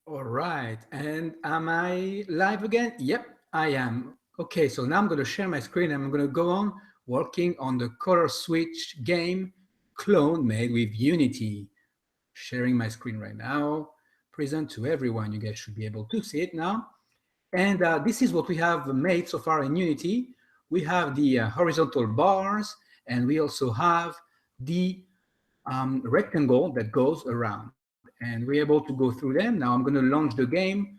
All right, and am I live again? Yep, I am. Okay, so now I'm going to share my screen and I'm going to go on working on the color switch game clone made with Unity. Sharing my screen right now, present to everyone. You guys should be able to see it now. And this is what we have made so far in Unity. We have the horizontal bars, and we also have the rectangle that goes around. And we're able to go through them. Now I'm going to launch the game.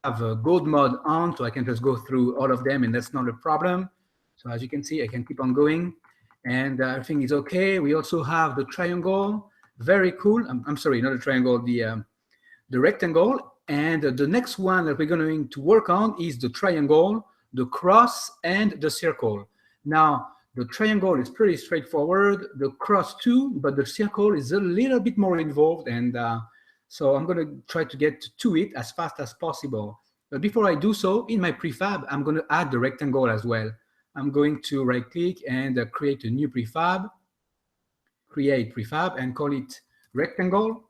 I have a gold mode on, so I can just go through all of them, and that's not a problem. So as you can see, I can keep on going, and everything is okay. We also have the triangle. Very cool. I'm sorry, not the triangle, the rectangle. And the next one that we're going to work on is the triangle, the cross, and the circle. Now, the triangle is pretty straightforward, the cross too, but the circle is a little bit more involved. And so I'm going to try to get to it as fast as possible. But before I do so, in my prefab, I'm going to add the rectangle as well. I'm going to right click and create a new prefab, create prefab, and call it rectangle.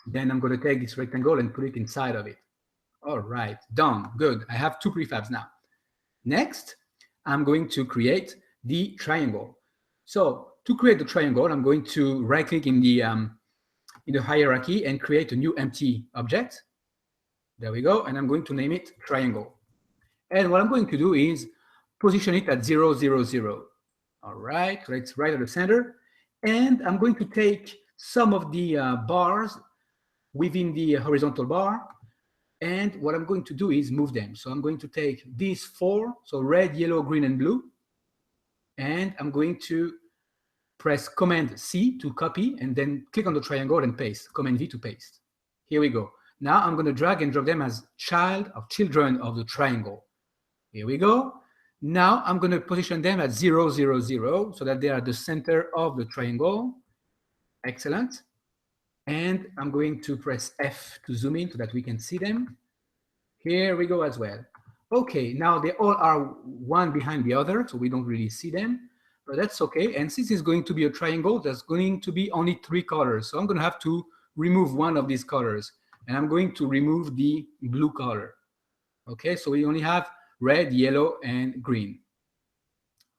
Then I'm going to take this rectangle and put it inside of it. All right, done, good. I have two prefabs now. Next, I'm going to create the triangle. So to create the triangle, I'm going to right click in the hierarchy and create a new empty object. There we go, and I'm going to name it triangle. And what I'm going to do is position it at 0, 0, 0. All right, so it's right at the center. And I'm going to take some of the bars within the horizontal bar. And what I'm going to do is move them. So I'm going to take these four, so red, yellow, green, and blue. And I'm going to press Command C to copy and then click on the triangle and paste, Command V to paste. Here we go. Now I'm going to drag and drop them as children of the triangle. Here we go. Now I'm going to position them at 0, 0, 0 so that they are the center of the triangle. Excellent. And I'm going to press F to zoom in so that we can see them. Here we go as well. Okay, now they all are one behind the other, so we don't really see them, but that's okay. And since it's going to be a triangle, there's going to be only 3 colors. So I'm going to have to remove one of these colors, and I'm going to remove the blue color. Okay, so we only have red, yellow, and green.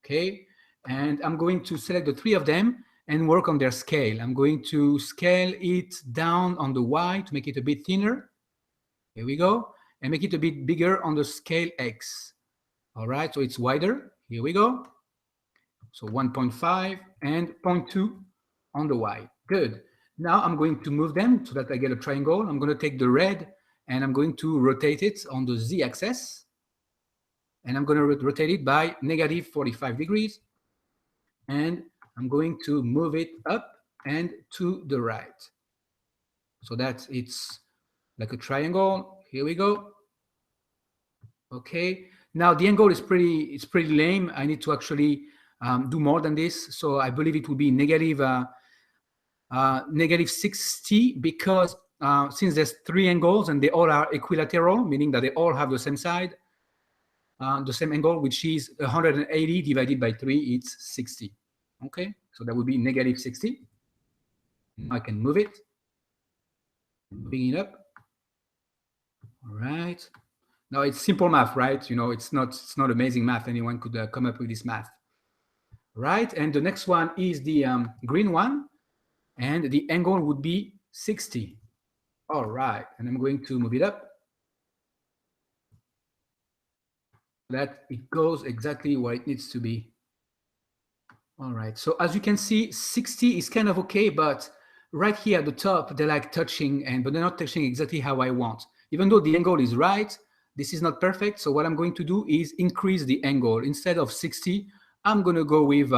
Okay, and I'm going to select the 3 of them and work on their scale. I'm going to scale it down on the Y to make it a bit thinner. Here we go. And make it a bit bigger on the scale X. All right, so it's wider. Here we go. So 1.5 and 0.2 on the Y. Good. Now I'm going to move them so that I get a triangle. I'm going to take the red and I'm going to rotate it on the Z axis. And I'm going to rotate it by negative 45 degrees. And I'm going to move it up and to the right so that it's like a triangle. Here we go. Okay. Now the angle is pretty lame. I need to actually do more than this. So I believe it will be negative 60 because since there's 3 angles and they all are equilateral, meaning that they all have the same side, the same angle, which is 180 divided by 3, it's 60. Okay, so that would be negative 60. Now I can move it, bring it up. All right. Now it's simple math, right? You know, it's not amazing math. Anyone could come up with this math, right? And the next one is the green one, and the angle would be 60. All right, and I'm going to move it up so that it goes exactly where it needs to be. All right, so as you can see, 60 is kind of okay, but right here at the top, they're like touching, but they're not touching exactly how I want. Even though the angle is right, this is not perfect. So what I'm going to do is increase the angle. Instead of 60, I'm going to go with,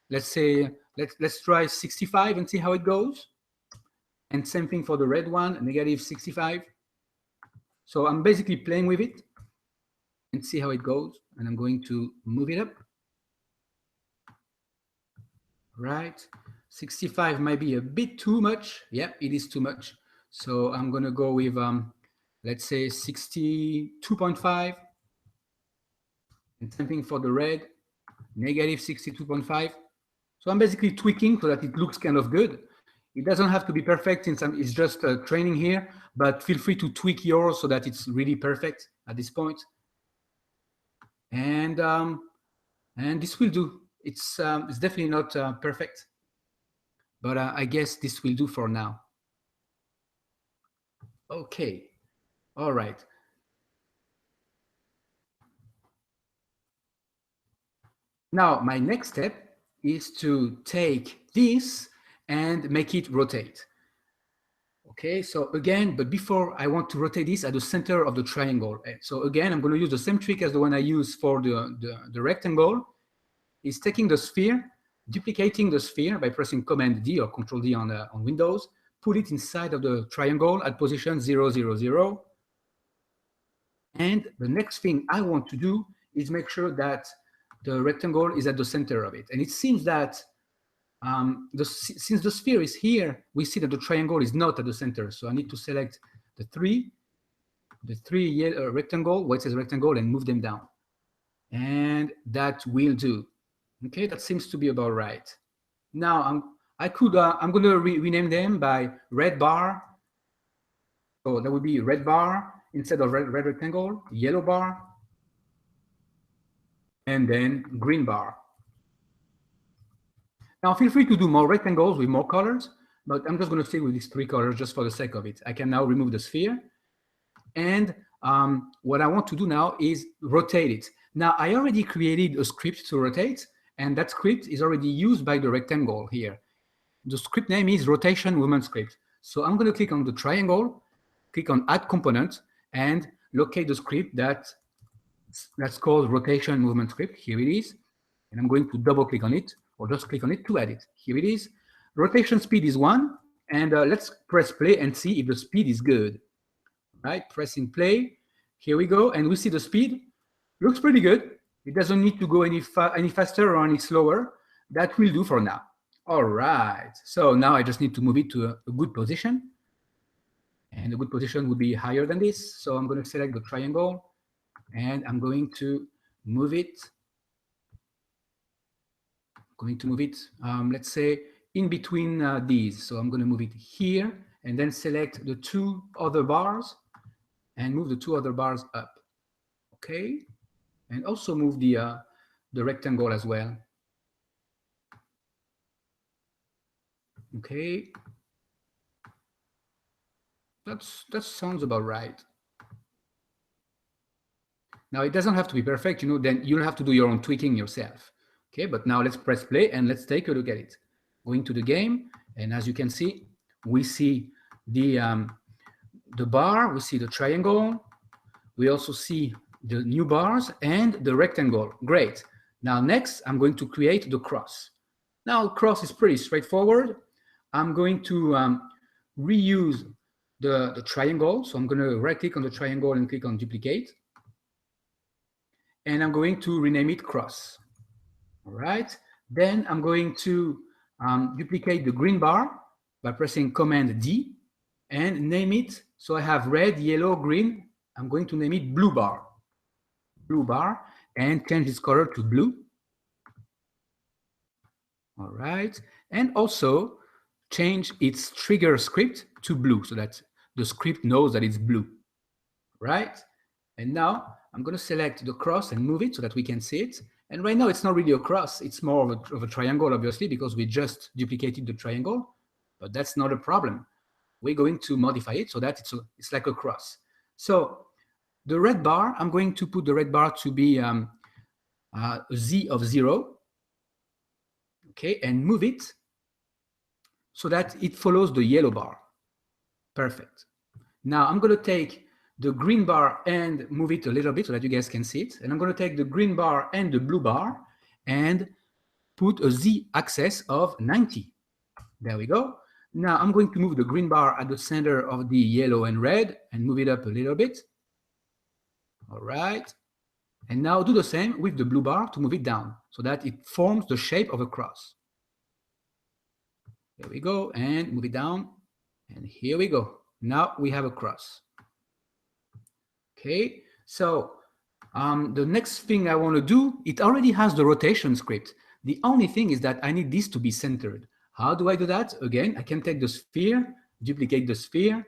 let's say, let's try 65 and see how it goes. And same thing for the red one, negative 65. So I'm basically playing with it and see how it goes. And I'm going to move it up. Right, 65 might be a bit too much. Yep, it is too much. So I'm going to go with, let's say 62.5. And same thing for the red, negative 62.5. So I'm basically tweaking so that it looks kind of good. It doesn't have to be perfect since it's just training here, but feel free to tweak yours so that it's really perfect at this point. And this will do. It's definitely not perfect, but I guess this will do for now. Okay, all right. Now, my next step is to take this and make it rotate. Okay, so again, but before I want to rotate this at the center of the triangle. So again, I'm going to use the same trick as the one I used for the rectangle. Is taking the sphere, duplicating the sphere by pressing Command D or Control D on Windows, put it inside of the triangle at position 0, 0, 0. And the next thing I want to do is make sure that the rectangle is at the center of it. And it seems that since the sphere is here, we see that the triangle is not at the center. So I need to select the three rectangle, where it says rectangle, and move them down. And that will do. Okay, that seems to be about right. Now I'm going to rename them by red bar. So that would be red bar instead of red rectangle, yellow bar, and then green bar. Now feel free to do more rectangles with more colors, but I'm just going to stay with these 3 colors just for the sake of it. I can now remove the sphere. And what I want to do now is rotate it. Now I already created a script to rotate, and that script is already used by the rectangle here. The script name is rotation movement script. So I'm going to click on the triangle, click on add component, and locate the script that's called rotation movement script. Here it is. And I'm going to double click on it, or just click on it to add it. Here it is. Rotation speed is 1. And let's press play and see if the speed is good. Right, pressing play. Here we go. And we see the speed. Looks pretty good. It doesn't need to go any faster or any slower. That will do for now. All right. So now I just need to move it to a good position. And a good position would be higher than this. So I'm going to select the triangle. And I'm going to move it. Let's say, in between these. So I'm going to move it here. And then select the 2 other bars. And move the 2 other bars up. Okay. And also move the rectangle as well. Okay. That sounds about right. Now it doesn't have to be perfect, then you'll have to do your own tweaking yourself. Okay, but now let's press play and let's take a look at it. Going to the game, and as you can see, we see the bar, we see the triangle, we also see the new bars and the rectangle. Great. Now next, I'm going to create the cross. Now cross is pretty straightforward. I'm going to reuse the triangle. So I'm going to right click on the triangle and click on duplicate. And I'm going to rename it cross. All right. Then I'm going to duplicate the green bar by pressing Command D and name it. So I have red, yellow, green. I'm going to name it blue bar. Blue bar, and change its color to blue. All right. And also change its trigger script to blue so that the script knows that it's blue. Right. And now I'm going to select the cross and move it so that we can see it. And right now it's not really a cross. It's more of a triangle, obviously, because we just duplicated the triangle. But that's not a problem. We're going to modify it so that it's like a cross. So the red bar, I'm going to put the red bar to be a Z of 0. Okay, and move it so that it follows the yellow bar. Perfect. Now I'm going to take the green bar and move it a little bit so that you guys can see it. And I'm going to take the green bar and the blue bar and put a Z axis of 90. There we go. Now I'm going to move the green bar at the center of the yellow and red and move it up a little bit. All right. And now do the same with the blue bar to move it down so that it forms the shape of a cross. There we go. And move it down. And here we go. Now we have a cross. Okay. So the next thing I want to do, it already has the rotation script. The only thing is that I need this to be centered. How do I do that? Again, I can take the sphere, duplicate the sphere,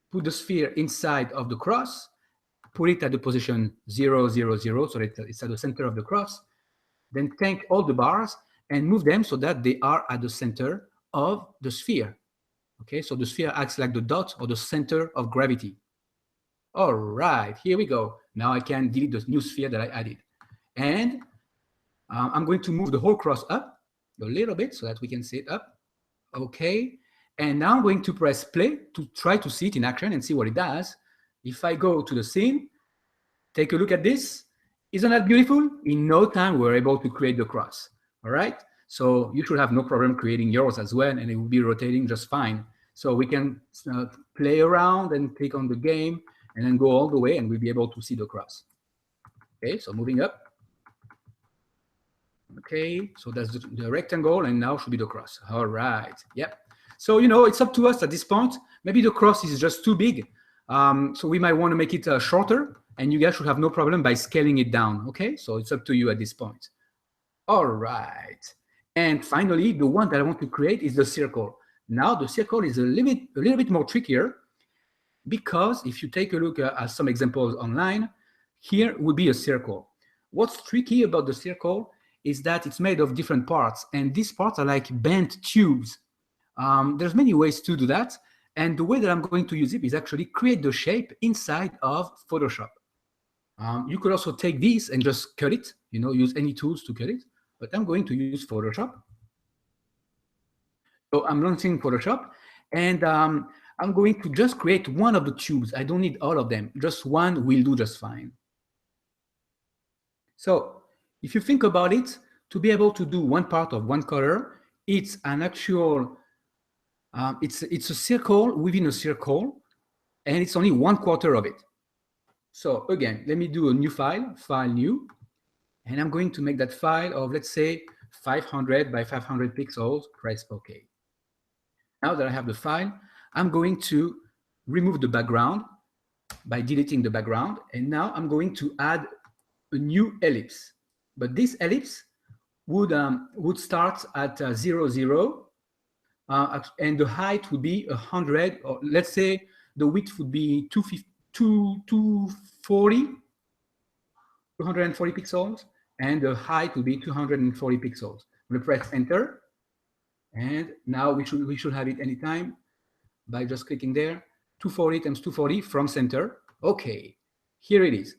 put the sphere inside of the cross, put it at the position 0, 0, 0, so that it's at the center of the cross, then take all the bars and move them so that they are at the center of the sphere. Okay, so the sphere acts like the dot or the center of gravity. All right, here we go. Now I can delete the new sphere that I added. And I'm going to move the whole cross up a little bit so that we can see it up. Okay, and now I'm going to press play to try to see it in action and see what it does. If I go to the scene, take a look at this. Isn't that beautiful? In no time, we're able to create the cross. All right, so you should have no problem creating yours as well, and it will be rotating just fine. So we can play around and click on the game and then go all the way, and we'll be able to see the cross. Okay, so moving up. Okay, so that's the rectangle, and now should be the cross. All right, yep. So, you know, it's up to us at this point. Maybe the cross is just too big. So we might want to make it shorter, and you guys should have no problem by scaling it down, okay? So it's up to you at this point. All right. And finally, the one that I want to create is the circle. Now, the circle is a little bit more trickier, because if you take a look at some examples online, here would be a circle. What's tricky about the circle is that it's made of different parts, and these parts are like bent tubes. There's many ways to do that, and the way that I'm going to use it is actually create the shape inside of Photoshop. You could also take this and just cut it, you know, use any tools to cut it, but I'm going to use Photoshop. So I'm launching Photoshop, and I'm going to just create one of the tubes. I don't need all of them, just one will do just fine. So if you think about it, to be able to do one part of one color, it's an actual, it's a circle within a circle, and it's only 1/4 of it. So again, let me do a new file, file new, and I'm going to make that file of, let's say, 500 by 500 pixels, press OK. Now that I have the file, I'm going to remove the background by deleting the background, and now I'm going to add a new ellipse. But this ellipse would start at 0, 0, and the height would be 100, or let's say the width would be 240 pixels, and the height will be 240 pixels. I'm going to press enter, and now we should have it anytime by just clicking there. 240 times 240 from center. Okay, here it is.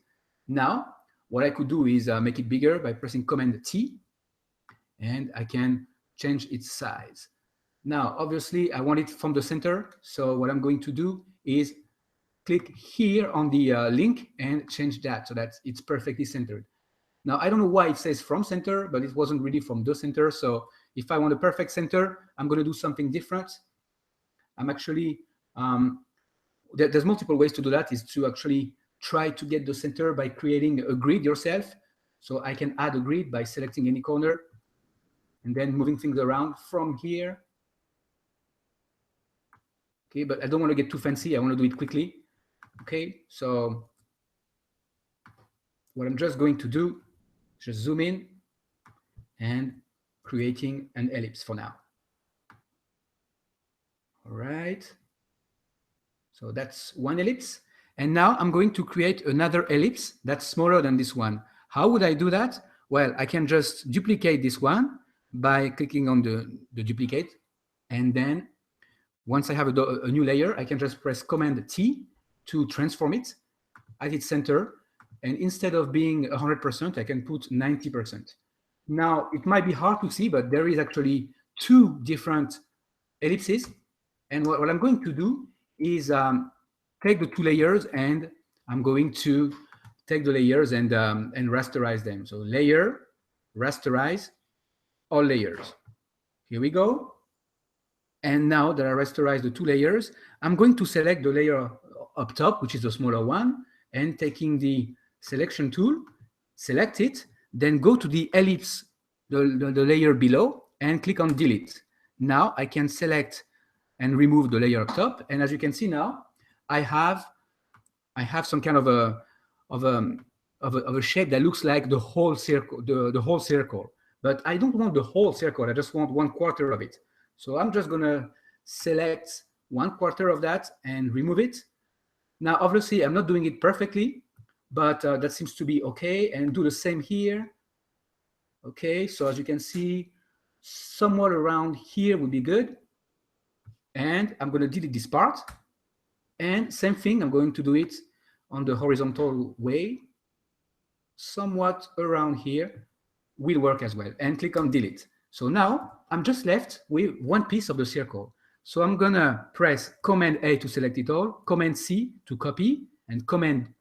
Now what I could do is make it bigger by pressing Command T, and I can change its size. Now, obviously, I want it from the center, so what I'm going to do is click here on the link and change that so that it's perfectly centered. Now, I don't know why it says from center, but it wasn't really from the center, so if I want a perfect center, I'm going to do something different. I'm actually, there's multiple ways to do that, is to actually try to get the center by creating a grid yourself. So I can add a grid by selecting any corner and then moving things around from here. Okay, but I don't want to get too fancy. I want to do it quickly. Okay, so what I'm just going to do, just zoom in and creating an ellipse for now. All right. So that's one ellipse. And now I'm going to create another ellipse that's smaller than this one. How would I do that? Well, I can just duplicate this one by clicking on the duplicate. And then once I have a new layer, I can just press Command T to transform it at its center. And instead of being 100%, I can put 90%. Now, it might be hard to see, but there is actually two different ellipses. And what I'm going to do is take the two layers, and I'm going to take the layers and rasterize them. So layer, rasterize, all layers. Here we go. And now that I rasterize the two layers, I'm going to select the layer up top, which is the smaller one, and taking the selection tool, select it, then go to the ellipse, the layer below, and click on delete. Now I can select and remove the layer up top, and as you can see now, I have some kind of a shape that looks like the whole circle, the whole circle. But I don't want the whole circle. I just want 1/4 of it. So I'm just gonna select 1/4 of that and remove it. Now, obviously, I'm not doing it perfectly, but that seems to be okay. And do the same here. Okay, so as you can see, somewhat around here would be good. And I'm gonna delete this part. And same thing, I'm going to do it on the horizontal way. Somewhat around here will work as well. And click on delete. So now I'm just left with one piece of the circle. So I'm gonna press Command A to select it all, Command C to copy, and Command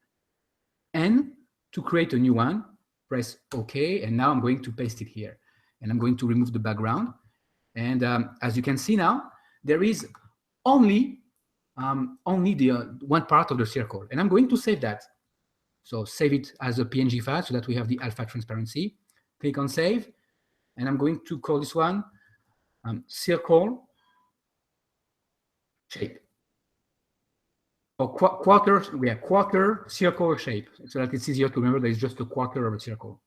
N to create a new one. Press OK, and now I'm going to paste it here. And I'm going to remove the background. And as you can see now, there is only the one part of the circle. And I'm going to save that. So save it as a PNG file so that we have the alpha transparency. Click on save. And I'm going to call this one circle shape. Or quarter circle shape. So that it's easier to remember that it's just a quarter of a circle.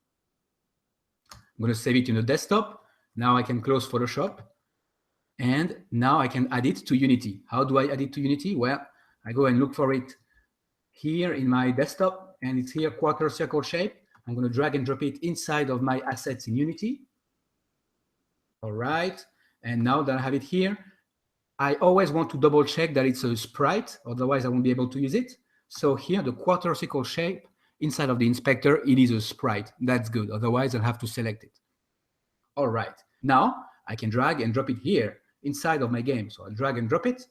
I'm going to save it in the desktop. Now I can close Photoshop. And now I can add it to Unity. How do I add it to Unity? Well, I go and look for it here in my desktop, and it's here, quarter circle shape. I'm going to drag and drop it inside of my assets in Unity. All right. And now that I have it here, I always want to double check that it's a sprite, otherwise I won't be able to use it. So here, the quarter circle shape, inside of the inspector, it is a sprite. That's good. Otherwise, I'll have to select it. All right. Now I can drag and drop it here inside of my game. So I'll drag and drop it.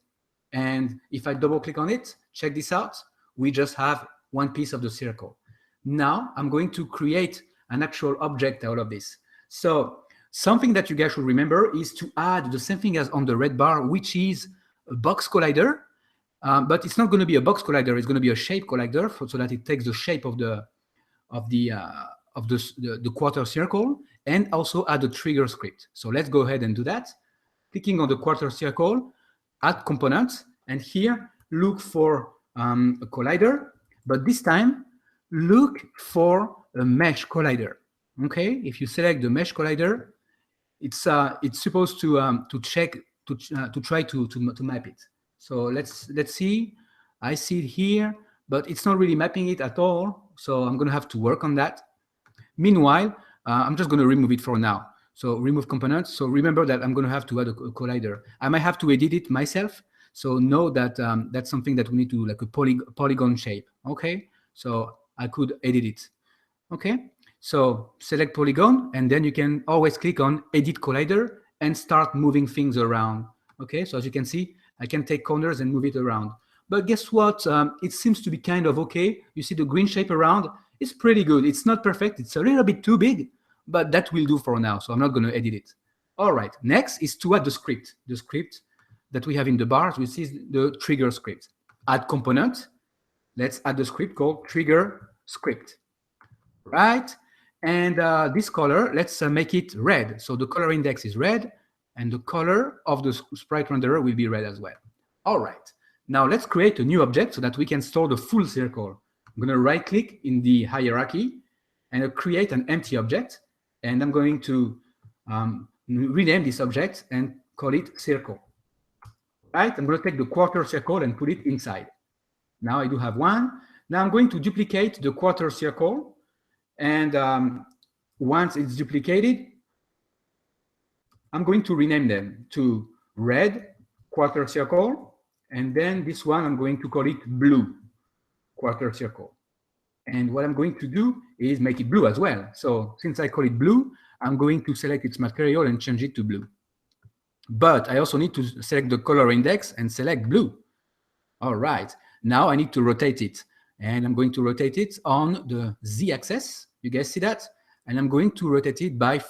And if I double click on it, check this out. We just have one piece of the circle. Now I'm going to create an actual object out of this. So something that you guys should remember is to add the same thing as on the red bar, which is a box collider. But it's not going to be a box collider. It's going to be a shape collider so that it takes the shape of the quarter circle, and also add a trigger script. So let's go ahead and do that. Clicking on the quarter circle, add component, and here look for a collider, but this time look for a mesh collider. Okay, if you select the mesh collider, it's supposed to check to try to map it. So let's see. I see it here, but it's not really mapping it at all. So I'm going to have to work on that. Meanwhile, I'm just going to remove it for now. So remove components. So remember that I'm going to have to add a collider. I might have to edit it myself. So know that that's something that we need to, like a polygon shape. Okay. So I could edit it. Okay. So select polygon, and then you can always click on edit collider and start moving things around. Okay. So as you can see, I can take corners and move it around. But guess what? It seems to be kind of okay. You see the green shape around? It's pretty good. It's not perfect. It's a little bit too big, but that will do for now. So I'm not going to edit it. All right. Next is to add the script that we have in the bars, which is the trigger script. Add component. Let's add the script called trigger script. Right. And this color, let's make it red. So the color index is red, and the color of the sprite renderer will be red as well. All right. Now let's create a new object so that we can store the full circle. I'm going to right-click in the hierarchy and create an empty object. And I'm going to rename this object and call it circle. Right? I'm going to take the quarter circle and put it inside. Now I do have one. Now I'm going to duplicate the quarter circle. And once it's duplicated, I'm going to rename them to red quarter circle. And then this one, I'm going to call it blue quarter circle. And what I'm going to do is make it blue as well. So since I call it blue, I'm going to select its material and change it to blue. But I also need to select the color index and select blue. All right. Now I need to rotate it. And I'm going to rotate it on the Z-axis. You guys see that? And I'm going to rotate it by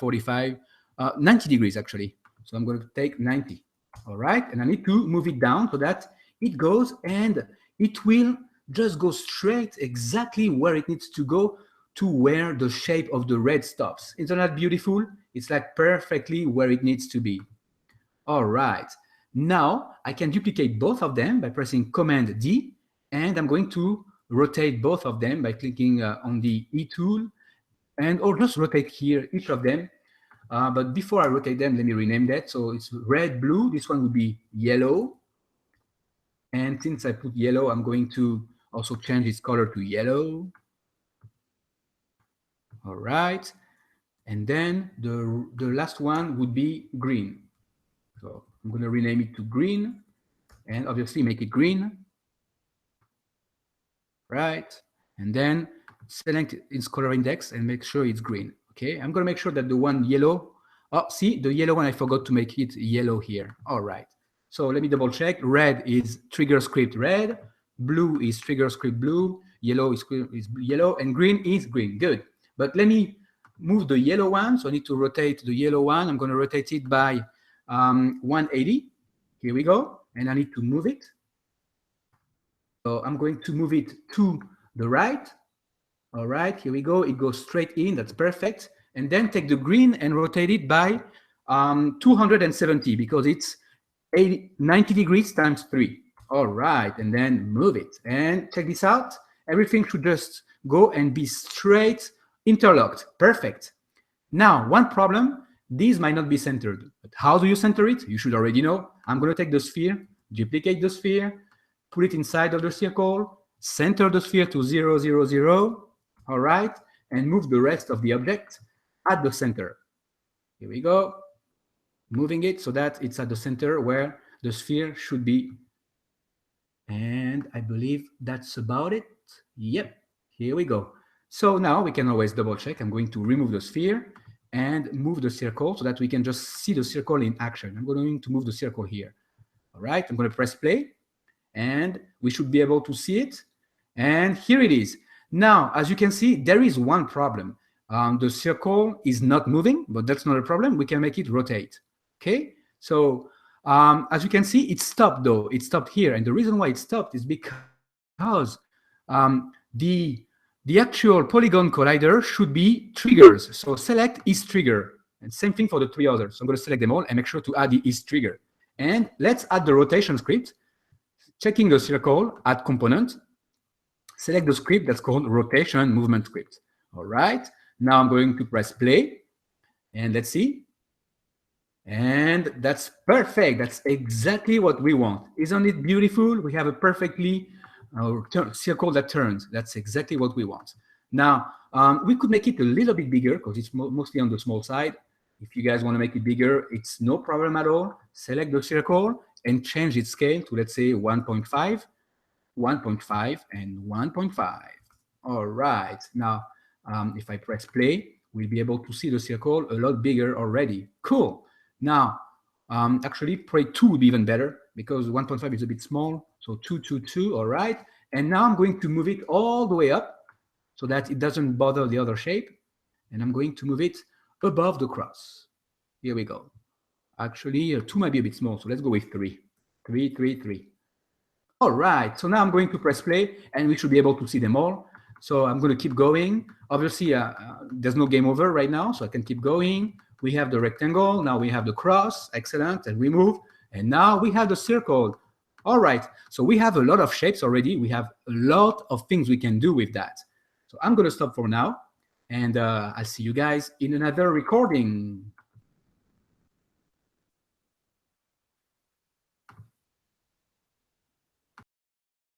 90 degrees actually. So I'm going to take 90. All right. And I need to move it down so that it goes, and it will just go straight exactly where it needs to go, to where the shape of the red stops. Isn't that beautiful? It's like perfectly where it needs to be. All right. Now I can duplicate both of them by pressing Command D, and I'm going to rotate both of them by clicking on the E tool, and or just rotate here each of them But before I rotate them, let me rename that. So it's red, blue. This one would be yellow. And since I put yellow, I'm going to also change its color to yellow. All right. And then the last one would be green. So I'm going to rename it to green and obviously make it green. Right. And then select its color index and make sure it's green. Okay. I'm going to make sure that the one yellow, oh, see the yellow one, I forgot to make it yellow here. All right. So let me double check. Red is trigger script red. Blue is trigger script blue. Yellow is yellow and green is green. Good. But let me move the yellow one. So I need to rotate the yellow one. I'm going to rotate it by 180. Here we go. And I need to move it. So I'm going to move it to the right. All right, here we go. It goes straight in. That's perfect. And then take the green and rotate it by 270 because it's 90 degrees times 3. All right, and then move it. And check this out. Everything should just go and be straight interlocked. Perfect. Now, one problem. These might not be centered. But how do you center it? You should already know. I'm going to take the sphere, duplicate the sphere, put it inside of the circle, center the sphere to 0, 0, 0, all right, and move the rest of the object at the center. Here we go, moving it so that it's at the center where the sphere should be. And I believe that's about it. Yep, here we go. So now we can always double check. I'm going to remove the sphere and move the circle so that we can just see the circle in action. I'm going to move the circle here. All right, I'm going to press play. And we should be able to see it. And here it is. Now, as you can see, there is one problem. The circle is not moving, but that's not a problem. We can make it rotate. Okay? So, as you can see, it stopped though. It stopped here. And the reason why it stopped is because the actual polygon collider should be triggers. So select is trigger. And same thing for the 3 others. So I'm going to select them all and make sure to add the is trigger. And let's add the rotation script. Checking the circle, add component, select the script that's called rotation movement script. All right, now I'm going to press play and let's see. And that's perfect. That's exactly what we want. Isn't it beautiful? We have a perfectly circle that turns. That's exactly what we want. Now, we could make it a little bit bigger because it's mostly on the small side. If you guys want to make it bigger, it's no problem at all. Select the circle and change its scale to, let's say, 1.5, 1.5, and 1.5. All right. Now, if I press play, we'll be able to see the circle a lot bigger already. Cool. Now, actually, probably 2 would be even better because 1.5 is a bit small. So 2, 2, 2. All right. And now I'm going to move it all the way up so that it doesn't bother the other shape. And I'm going to move it above the cross. Here we go. Actually, 2 might be a bit small, so let's go with 3. 3, 3, 3. All right, so now I'm going to press play, and we should be able to see them all. So I'm going to keep going. Obviously, there's no game over right now, so I can keep going. We have the rectangle. Now we have the cross. Excellent. And we move. And now we have the circle. All right, so we have a lot of shapes already. We have a lot of things we can do with that. So I'm going to stop for now, and I'll see you guys in another recording.